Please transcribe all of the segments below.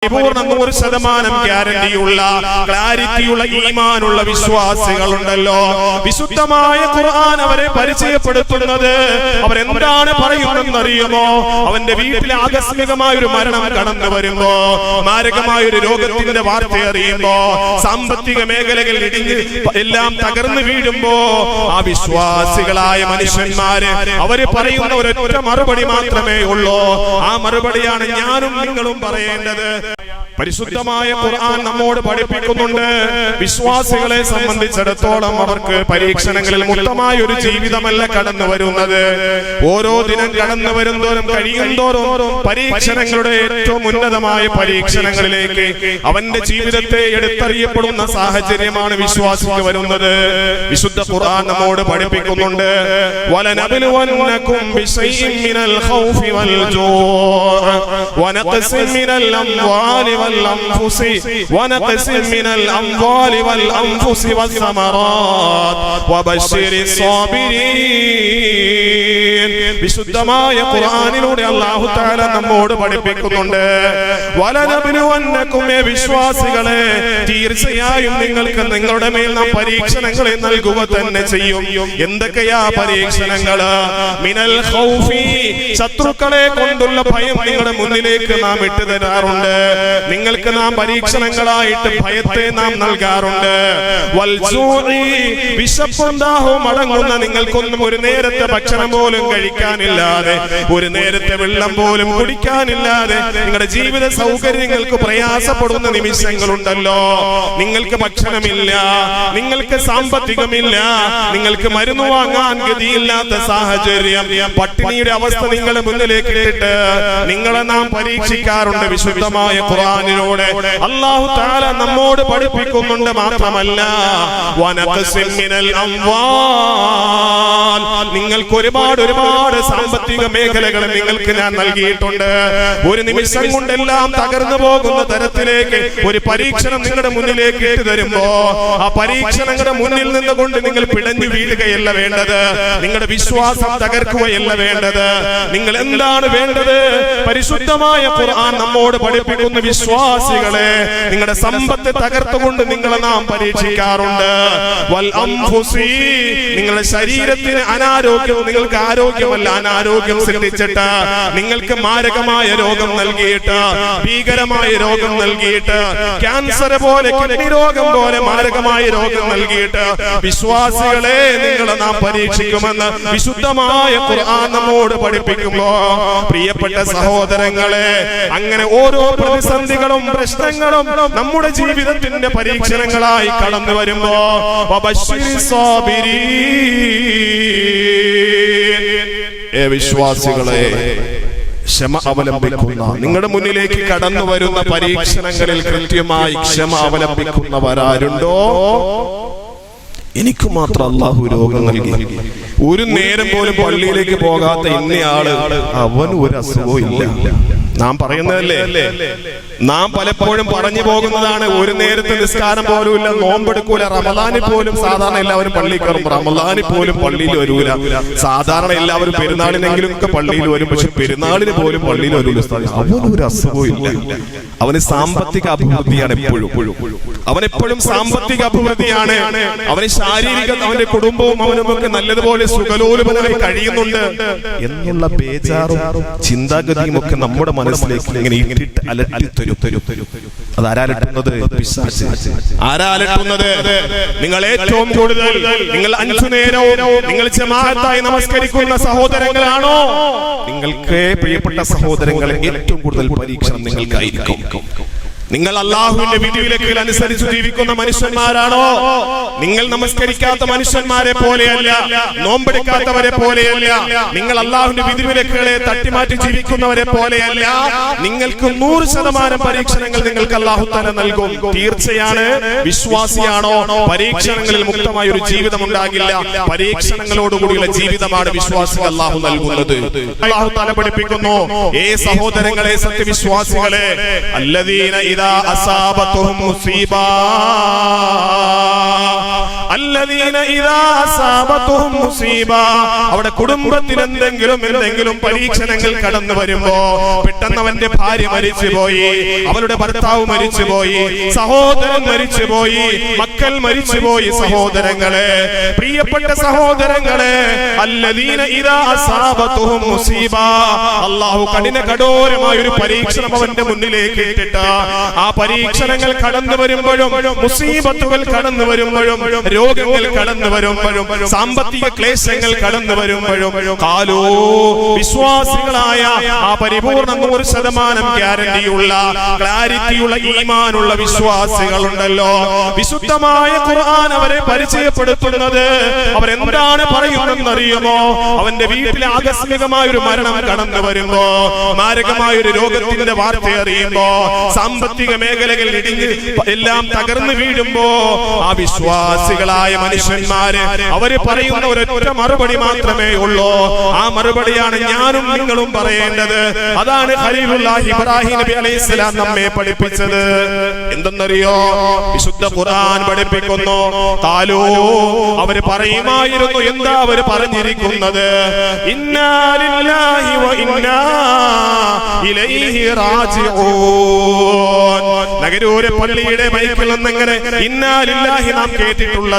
പൂർണ്ണ 100% ഗ്യാരണ്ടിയുള്ള ക്ലാരിറ്റിയുള്ള ഈമാനുള്ള വിശ്വാസികളുണ്ടല്ലോ. വിശുദ്ധമായ ഖുർആൻ അവരെ പരിചയപ്പെടുത്തുന്നത് അവരെന്താണ് പറയുന്നതെന്നറിയുമോ? അവന്റെ വീട്ടിൽ ആകസ്മികമായ ഒരു മരണം കടന്നു വരുമ്പോ, മാരകമായ ഒരു രോഗത്തിന്റെ വാർത്ത അറിയുമ്പോ, സാമ്പത്തിക മേഖലകൾ ഇടിഞ്ഞ് എല്ലാം തകർന്നു വീഴുമ്പോ, ആ വിശ്വാസികളായ മനുഷ്യന്മാര് അവര് പറയുന്ന ഒരൊറ്റ മറുപടി മാത്രമേ ഉള്ളൂ. ആ മറുപടിയാണ് ഞാനും നിങ്ങളും പറയേണ്ടത്. പരിശുദ്ധമായ ഖുർആൻ നമ്മോട് പഠിപ്പിക്കുന്നുണ്ട്, വിശ്വാസികളെ സംബന്ധിച്ചിടത്തോളം അവർക്ക് പരീക്ഷണങ്ങളിൽ മുക്തമായ ഒരു ജീവിതമല്ല കടന്നു വരുന്നത്. ഓരോ ദിനം കടന്നു വരുന്നതോറും കഴിയുന്തോറും പരീക്ഷണങ്ങളുടെ ഏറ്റവും ഉന്നതമായ പരീക്ഷണങ്ങളിലേക്ക് അവന്റെ ജീവിതത്തെ എടുത്തറിയപ്പെടുന്ന സാഹചര്യമാണ് വിശ്വാസിക്ക് വരുന്നത്. വിശുദ്ധ ഖുർആൻ നമ്മോട് പഠിപ്പിക്കുന്നുണ്ട്, വലനബ്ലുവന്നകും ബിശൈഇൻ മിനൽ ഖൗഫി വൽ ജൂഅ വനഖസിൻ മിനൽ അംവാലി والأنفس ونقص من الأموال والأنفس والثمرات وبشر الصابرين. വിശുദ്ധമായ ഖുർആനിലൂടെ അല്ലാഹു തആല നമ്മോട് പഠിപ്പിക്കുന്നുണ്ട്, വലനബ്ലുവന്നകും, വിശ്വാസികളെ തീർച്ചയായും നിങ്ങൾക്ക് നിങ്ങളുടെ മേൽ നാം പരീക്ഷണങ്ങളെ നൽകുക തന്നെ ചെയ്യും. എന്തൊക്കെയാ പരീക്ഷണങ്ങൾ? മിനൽ ഖൗഫി, ശത്രുക്കളെ കൊണ്ടുള്ള ഭയം നിങ്ങളുടെ മുന്നിലേക്ക് നാം ഇട്ടു തരാറുണ്ട്. നിങ്ങൾക്ക് നാം പരീക്ഷണങ്ങളായിട്ട് ഭയത്തെ നാം നൽകാറുണ്ട്. വൽ ജൂഇ, വിശപ്പും ദാഹവും അടങ്ങുന്ന നിങ്ങൾക്കൊന്നും ഒരു നേരത്തെ ഭക്ഷണം പോലും കഴിക്കാനില്ലാതെ, ഒരു നേരത്തെ വെള്ളം പോലും കുടിക്കാനില്ലാതെ നിങ്ങളുടെ ജീവിത സൗകര്യങ്ങൾക്ക് പ്രയാസപ്പെടുന്ന നിമിഷങ്ങളുണ്ടല്ലോ. നിങ്ങൾക്ക് ഭക്ഷണമില്ല, നിങ്ങൾക്ക് സാമ്പത്തികമില്ല, നിങ്ങൾക്ക് മരുന്ന് വാങ്ങാൻ ഗതിയില്ലാത്ത സാഹചര്യം, പട്ടിണിയുടെ അവസ്ഥ നിങ്ങളുടെ മുന്നിലേക്ക് ഇട്ടിട്ട് നിങ്ങളെ നാം പരീക്ഷിക്കാറുണ്ട്. വിശുദ്ധമായ ഖുർആനിലൂടെ അല്ലാഹു തആല നമ്മോട് പഠിപ്പിക്കുന്നുണ്ട്. മാത്രമല്ല, വനഖസിൻ മിനൽ അംവാൽ, നിങ്ങൾക്ക് ഒരുപാട് സാമ്പത്തിക മേഖലകൾ നിങ്ങൾക്ക് ഞാൻ നൽകിയിട്ടുണ്ട്. ഒരു നിമിഷം കൊണ്ടെല്ലാം തകർന്നു പോകുന്ന തരത്തിലേക്ക് ഒരു പരീക്ഷണം നിങ്ങളുടെ മുന്നിലേക്ക് ഇട്ടു തരുമ്പോ, ആ പരീക്ഷണങ്ങളുടെ മുന്നിൽ നിന്നുകൊണ്ട് നിങ്ങൾ പിടഞ്ഞു വീഴുകയല്ല വേണ്ടത്, നിങ്ങളുടെ വിശ്വാസം തകർക്കുകയല്ല വേണ്ടത്. നിങ്ങൾ എന്താണ് വേണ്ടത്? പരിശുദ്ധമായ ഖുർആൻ നമ്മോട് പഠിപ്പിക്കുന്ന, വിശ്വാസികളെ നിങ്ങളുടെ സമ്പത്ത് തകർത്തുകൊണ്ട് നിങ്ങളെ നാം പരീക്ഷിക്കാറുണ്ട്. വൽ അൻഫുസി, നിങ്ങളുടെ ശരീരത്തിന് അനാരോഗ്യവും നിങ്ങൾക്ക് ആരോഗ്യമല്ല അനാരോഗ്യം സൃഷ്ടിച്ചിട്ട്, നിങ്ങൾക്ക് മാരകമായ രോഗം നൽകിയിട്ട്, ഭീകരമായ രോഗം നൽകിയിട്ട്, ക്യാൻസർ പോലെ, കിഡ്നി രോഗം പോലെ മാരകമായ രോഗം നൽകിയിട്ട് വിശ്വാസികളെ നിങ്ങളെ നാം പരീക്ഷിക്കുമെന്ന് വിശുദ്ധമായ ഖുർആൻ നമ്മോട് പഠിപ്പിക്കുമ്പോ, പ്രിയപ്പെട്ട സഹോദരങ്ങളെ, അങ്ങനെ ഓരോ പ്രതിസന്ധികളും പ്രശ്നങ്ങളും നമ്മുടെ ജീവിതത്തിന്റെ പരീക്ഷണങ്ങളായി കടന്നു വരുമ്പോ, വബശ്ശിരി സ്വാബിരീൻ, വിശ്വാസികളെ ക്ഷമ അവലംബിക്കുന്ന, നിങ്ങളുടെ മുന്നിലേക്ക് കടന്നു വരുന്ന പരീക്ഷണങ്ങളിൽ കൃത്യമായി ക്ഷമ അവലംബിക്കുന്നവരാരുണ്ടോ? എനിക്ക് മാത്രം അല്ലാഹു രോഗം നൽകി, ഒരു നേരം പോലും പള്ളിയിലേക്ക് പോകാത്ത ഇന്നയാള്, അവൻ ഒരു അസുഖവും ഇല്ല. നാം പറയുന്നതല്ലേ, നാം പലപ്പോഴും പറഞ്ഞു പോകുന്നതാണ്. ഒരു നേരത്തെ നിസ്കാരം പോലും ഇല്ല, നോമ്പെടുക്കൂല, റമദാനിൽ പോലും സാധാരണ എല്ലാവരും പള്ളിയിൽ കയറും, റമദാനിൽ പോലും പള്ളിയിൽ വരൂല. സാധാരണ എല്ലാവരും പെരുന്നാളിനെങ്കിലും ഒക്കെ പള്ളിയിൽ വരും, പക്ഷെ പെരുന്നാളിന് പോലും പള്ളിയിൽ വരൂല. അവനൊരു അസുഖവും ഇല്ല. അവന് സാമ്പത്തിക അഭിവൃദ്ധിയാണ് അവനെപ്പോഴും സാമ്പത്തിക അഭിവൃദ്ധിയാണ്. അവന് ശാരീരിക, അവന്റെ കുടുംബവും അവനുമൊക്കെ നല്ലതുപോലെ സുഖലോലുപനായി കഴിയുന്നുണ്ട് എന്നുള്ള ബേജാറും ചിന്താഗതിയും ഒക്കെ നമ്മുടെ മനസ്സിലേക്ക് ഇങ്ങനെ ഇട്ടിട്ട് അലട്ടി തരും. അതാരട്ടുന്നത്? പിശാച്. ആരാലട്ടുന്നത്? നിങ്ങൾ ഏറ്റവും കൂടുതൽ, നിങ്ങൾ 5 നേരവും നിങ്ങൾ ജമാഅത്തായി നമസ്കരിക്കുന്ന സഹോദരങ്ങളാണോ? നിങ്ങൾക്ക് പ്രിയപ്പെട്ട സഹോദരങ്ങളെ, ഏറ്റവും കൂടുതൽ പരീക്ഷണം നിങ്ങൾക്കായിരിക്കും. നിങ്ങൾ അല്ലാഹുവിന്റെ വിധിവിലക്കുകൾ അനുസരിച്ച് ജീവിക്കുന്ന മനുഷ്യന്മാരാണോ? നിങ്ങൾ നമസ്കരിക്കാത്ത മനുഷ്യന്മാരെ പോലെയല്ല, നോമ്പെടുക്കാത്തവരെ പോലെയല്ല, നിങ്ങൾ അല്ലാഹുവിന്റെ വിധിവിലക്കുകളെ തട്ടിമാറ്റി ജീവിക്കുന്നവരെ പോലെയല്ല. നിങ്ങൾക്ക് 100% പരീക്ഷണങ്ങൾ നിങ്ങൾക്ക് അല്ലാഹു തആല നൽകും. തീർച്ചയാണ്. വിശ്വാസിയാണോ? പരീക്ഷണങ്ങളിൽ മുക്തമായ ഒരു ജീവിതം ഉണ്ടാകില്ല. പരീക്ഷണങ്ങളോടുകൂടിയുള്ള ജീവിതമാണ് വിശ്വാസികൾ അല്ലാഹു നൽകുന്നത്. അല്ലാഹു തആല പഠിപ്പിക്കുന്നു, സഹോദരങ്ങളെ, സത്യവിശ്വാസികളെ, അല്ലദീന അസാബത്തുഹും മുസീബ, അല്ലദീന ഇദാ അസാബതുഹും മുസീബ, അവിടെ കുടുംബത്തിൽ എന്തെങ്കിലും പരീക്ഷണങ്ങൾ കടന്നു വരുമ്പോ, പെട്ടെന്ന് അവന്റെ ഭാര്യ മരിച്ചുപോയി, അവളുടെ ഭർത്താവ് മരിച്ചുപോയി, സഹോദരൻ മരിച്ചുപോയി, മക്കൾ മരിച്ചുപോയി. സഹോദരങ്ങളെ, പ്രിയപ്പെട്ട സഹോദരങ്ങളെ, അല്ലദീന ഇദാ അസാബതുഹും മുസീബ, അല്ലാഹു കഠോരമായ ഒരു പരീക്ഷണം അവന്റെ മുന്നിലേക്ക് ഇട്ടിട്ട്, ആ പരീക്ഷണങ്ങൾ കടന്നു വരുമ്പോഴും, മുസീബത്തുകൾ കടന്നു വരുമ്പോഴും, രോഗങ്ങൾ കടന്നു വരുമ്പോഴും, സാമ്പത്തിക ക്ലേശങ്ങൾ കടന്നു വരുമ്പോഴും, കാലോ, വിശ്വാസികളായ ആ പരിപൂർണ്ണ 100% ഗ്യാരണ്ടിയുള്ള, ക്ലാരിറ്റിയുള്ള, ഈമാനുള്ള വിശ്വാസികളുണ്ടല്ലോ, വിശുദ്ധമായ ഖുർആൻ അവരെ പരിചയപ്പെടുത്തുന്നത് അവരെന്താണ് പറയുന്നതെന്നറിയുമോ? അവന്റെ വീട്ടിലെ ആകസ്മികമായ ഒരു മരണം കടന്നു വരുമ്പോ, മാരകമായ ഒരു രോഗത്തിന്റെ വാർത്ത അറിയുമ്പോ, സാമ്പത്തിക മേഖലകൾ ഇടിഞ്ഞ് എല്ലാം തകർന്നു വീഴുമ്പോ, ആ വിശ്വാസികളായ മനുഷ്യന്മാര് അവര് പറയുന്ന ഒരൊറ്റ മറുപടി മാത്രമേ ഉള്ളൂ. ആ മറുപടിയാണ് ഞാനും നിങ്ങളും പറയേണ്ടത്. അതാണ് ഖലീലുല്ലാഹി ഇബ്രാഹിം നബി അലൈഹിസ്സലാം നമ്മെ പഠിപ്പിച്ചത്. എന്തെന്നറിയോ? വിശുദ്ധ ഖുർആൻ പഠിപ്പിക്കുന്നു, ഖാലൂ, അവര് പറയുമായിരുന്നു. എന്താ അവര് പറഞ്ഞിരിക്കുന്നത്? ഇന്നാ ലില്ലാഹി വ ഇന്നാ ഇലൈഹി റാജിഊൻ. നഗരൂര പള്ളിയുടെ മൈക്കിൽ നിന്നിങ്ങനെ ഇന്നാ ലില്ലാഹി നാം കേട്ടിട്ടുള്ളത്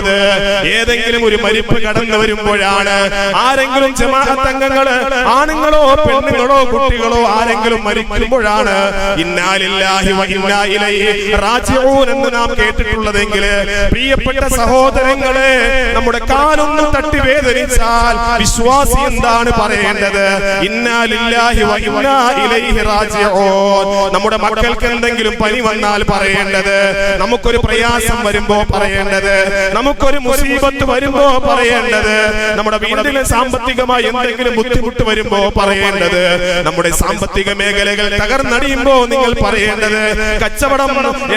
ഏതെങ്കിലും ഒരു മരിപ്പ് കടന്നു വരുമ്പോഴാണ്. ആരെങ്കിലും ജമാഅത്ത് അംഗങ്ങള്, ആണുങ്ങളോ പെണ്ണുങ്ങളോ കുട്ടികളോ ആരെങ്കിലും മരിക്കുമ്പോഴാണ് ഇന്നാ ലില്ലാഹി വ ഇന്നാ ഇലൈഹി റാജിഊൻ എന്ന് നാം കേട്ടിട്ടുള്ളതെങ്കിൽ, പ്രിയപ്പെട്ട സഹോദരങ്ങളെ, നമ്മുടെ കാലൊന്ന് തട്ടി വേദനിച്ചാൽ വിശ്വാസി എന്താണ് പറയേണ്ടത്? ഇന്നാ ലില്ലാഹി വ ഇന്നാ ഇലൈഹി റാജിഊൻ. നമ്മുടെ മക്കൾക്ക് എന്തെങ്കിലും പനി വന്നാൽ പറയേണ്ടത്, നമുക്കൊരു പ്രയാസം വരുമ്പോ പറയേണ്ടത്, നമുക്കൊരു മുസീബത്ത് വരുമ്പോ പറയേണ്ടത്, നമ്മുടെ വീട്ടിലെ സാമ്പത്തികമായി എന്തെങ്കിലും ബുദ്ധിമുട്ട് വരുമ്പോ പറയേണ്ടത്, നമ്മുടെ സാമ്പത്തിക മേഖലകൾ തകർന്നടിയുമ്പോ നിങ്ങൾ പറയേണ്ടത്, കച്ചവടം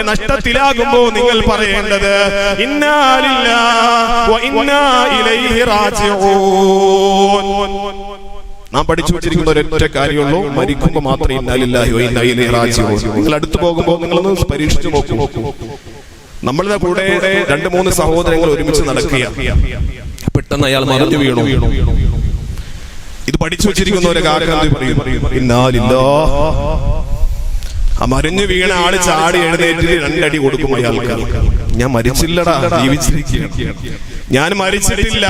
നഷ്ടത്തിലാകുമ്പോ നിങ്ങൾ പറയേണ്ടത് ഇന്നാ ലില്ലാഹി വ ഇന്നാ ഇലൈഹി റാജിഊൻ. നാം പഠിച്ചു വെച്ചിരിക്കുന്ന ഒരൊറ്റ കാര്യമുള്ളൂ, മരിക്കുമ്പോ മാത്രമേ ഇന്നാ ലില്ലാഹി വ ഇന്നാ ഇലൈഹി റാജിഊൻ. നിങ്ങൾ അടുത്ത് പോകുമ്പോ നിങ്ങളൊന്ന് പരീക്ഷിച്ചു നോക്കൂ. നമ്മളുടെ കൂടെ 2-3 സഹോദരങ്ങൾ ഒരുമിച്ച് നടക്കുക, പെട്ടെന്ന് അയാൾ മറിഞ്ഞു വീണു. ഇത് പഠിച്ചു വെച്ചിരിക്കുന്ന ഒരു കാര്യം പറയും, ഇന്നാ ലില്ലാഹി. ആ മറിഞ്ഞു വീണ ആള് ചാടി എഴുന്നേറ്റ് 2 അടി കൊടുക്കും അയാൾക്ക്. ഞാൻ മരിച്ചില്ലടാ, ജീവിച്ചിരിക്കുക, ഞാൻ മരിച്ചിട്ടില്ല.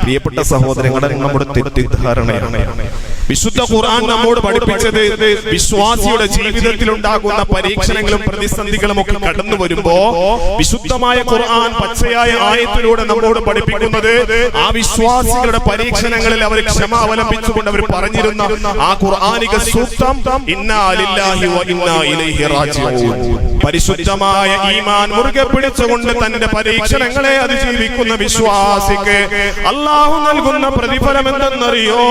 പ്രിയപ്പെട്ട സഹോദരങ്ങളെ, നമ്മുടെ തെറ്റിദ്ധാരണയാണ്. വിശുദ്ധ ഖുർആൻ നമ്മോട് പഠിപ്പിച്ചത് വിശ്വാസിയുടെ ജീവിതത്തിൽ ഉണ്ടാകുന്ന പരീക്ഷണങ്ങളും പ്രതിസന്ധികളും ഒക്കെ കടന്നു വരുമ്പോ, വിശുദ്ധമായ ഖുർആൻ പച്ചയായ ആയത്തിലൂടെ നമ്മോട് പഠിപ്പിക്കുന്നത് ആ വിശ്വാസികളുടെ പരീക്ഷണങ്ങളിൽ അവർ ക്ഷമ അവലംബിച്ചുകൊണ്ട് അവർ പറഞ്ഞിരുന്ന ആ ഖുർആനിക സൂക്തം ഇന്നാ ലില്ലാഹി വ ഇന്നാ ഇലൈഹി റാജിഊൻ. പരിശുദ്ധമായ ഈമാൻ മുറുകെ പിടിച്ചുകൊണ്ട് തന്റെ പരീക്ഷണങ്ങളെ അതിജീവിക്കുന്ന വിശ്വാസിക്ക് അല്ലാഹു നൽകുന്ന പ്രതിഫലം എന്തെന്നറിയോ?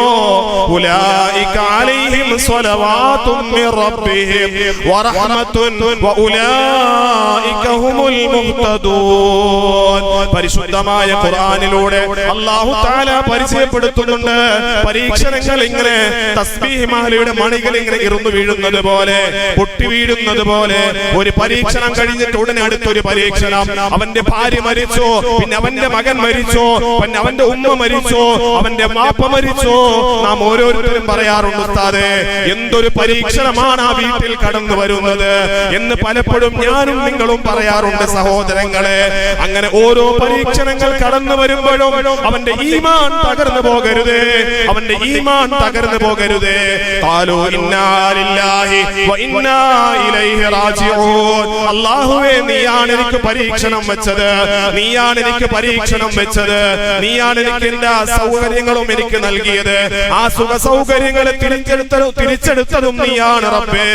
ഉലൈക അലൈഹിം സ്വലവാതും മിർ റബ്ബിഹിം വറഹ്മത്തുൻ വഉലൈക ഹുമുൽ മുഹ്തദൂൻ. പരിശുദ്ധമായ ഖുർആനിലൂടെ അല്ലാഹു തആല പരിചയപ്പെടുത്തുന്നുണ്ട്, പരീക്ഷണങ്ങൾ ഇങ്ങനെ തസ്ബീഹ് മാലയുടെ മണികൾ ഇങ്ങനെ ഇറന്നു വീഴുന്നത് പോലെ, പൊട്ടി വീഴുന്നത് പോലെ. ഒരു പരീക്ഷണം കഴിഞ്ഞിട്ട് ഉടനെ അടുത്തൊരു പരീക്ഷണം. അവന്റെ ഭാര്യ മരിച്ചോ, പിന്നെ അവന്റെ മകൻ മരിച്ചോ, പിന്നെ അവന്റെ ഉമ്മ മരിച്ചോ, അവന്റെ മാപ്പ മരിച്ചോ. നാം ഓരോരുത്തരും പറയാറുണ്ട്, ഉസ്താദേ എന്തൊരു പരീക്ഷണമാണ് ആ വീട്ടിൽ കടന്നു വരുന്നത് എന്ന് പലപ്പോഴും ഞാനും നിങ്ങളും പറയാറുണ്ട് സഹോദരങ്ങളെ. അങ്ങനെ ഓരോ പരീക്ഷണങ്ങൾ കടന്നു വരുമ്പോഴും അവന്റെ ഈമാൻ തകർന്നു പോകരുതേ, അവന്റെ ഈമാൻ തകർന്നു പോകരുതേ. ഖാലൂ ഇന്നാ ലില്ലാഹി വ ഇന്നാ ഇലൈഹി റാജിഊൻ. അല്ലാഹുവേ, നീയാണ് എനിക്ക് പരീക്ഷണം വെച്ചത്, നീയാണ് എനിക്ക് പരീക്ഷണം വെച്ചത്, നീയാണ് എനിക്ക് എല്ലാ സൗകര്യങ്ങളും എനിക്ക് നൽകിയത്, ആ സുഖ സൗകര്യങ്ങളെ തിരിച്ചെടുത്തതും നീയാണ് റബ്ബേ.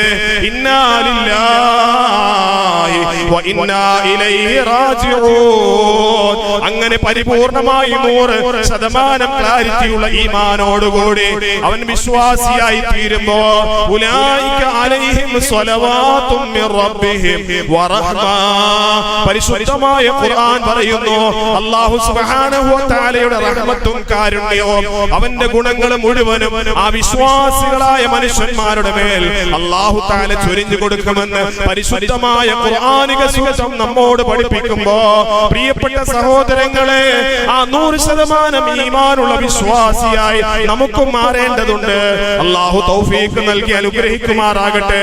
ഇന്നാ ലില്ലാഹി വ ഇന്നാ ഇലൈഹി റാജിഊൻ. അങ്ങനെ പരിപൂർണമായി 100% ക്ലാരിറ്റിയുള്ള ഈമാനോടുകൂടി അവൻ വിശ്വാസിയായി തീരുമ്പോ, ഉലൈക അലൈഹിം സ്വലവാതും മിർ റബ്ബിഹിം വറഹ്മ. പരിശുദ്ധമായ ഖുർആൻ പറയുന്നു, അല്ലാഹു സുബ്ഹാനഹു വ തആലയുടെ റഹ്മത്തും കാരുണ്യവും അവന്റെ ഗുണങ്ങൾ മുഴുവനും ആ വിശ്വാസികളായ മനുഷ്യന്മാരുടെ മേൽ അല്ലാഹു തആല ചൊരിഞ്ഞു കൊടുക്കുമെന്ന് പരിശുദ്ധമായ ഖുർആനിക ഖുർആനിക സൂത്രം നമ്മോട് പഠിപ്പിക്കുമ്പോ പ്രിയപ്പെട്ട സഹോദരങ്ങളെ, ആ 100% ഈമാനുള്ള വിശ്വാസിയായി നമുക്കും മാറേണ്ടതുണ്ട്. അല്ലാഹു തൗഫീഖ് നൽകി അനുഗ്രഹിക്കുമാറാകട്ടെ.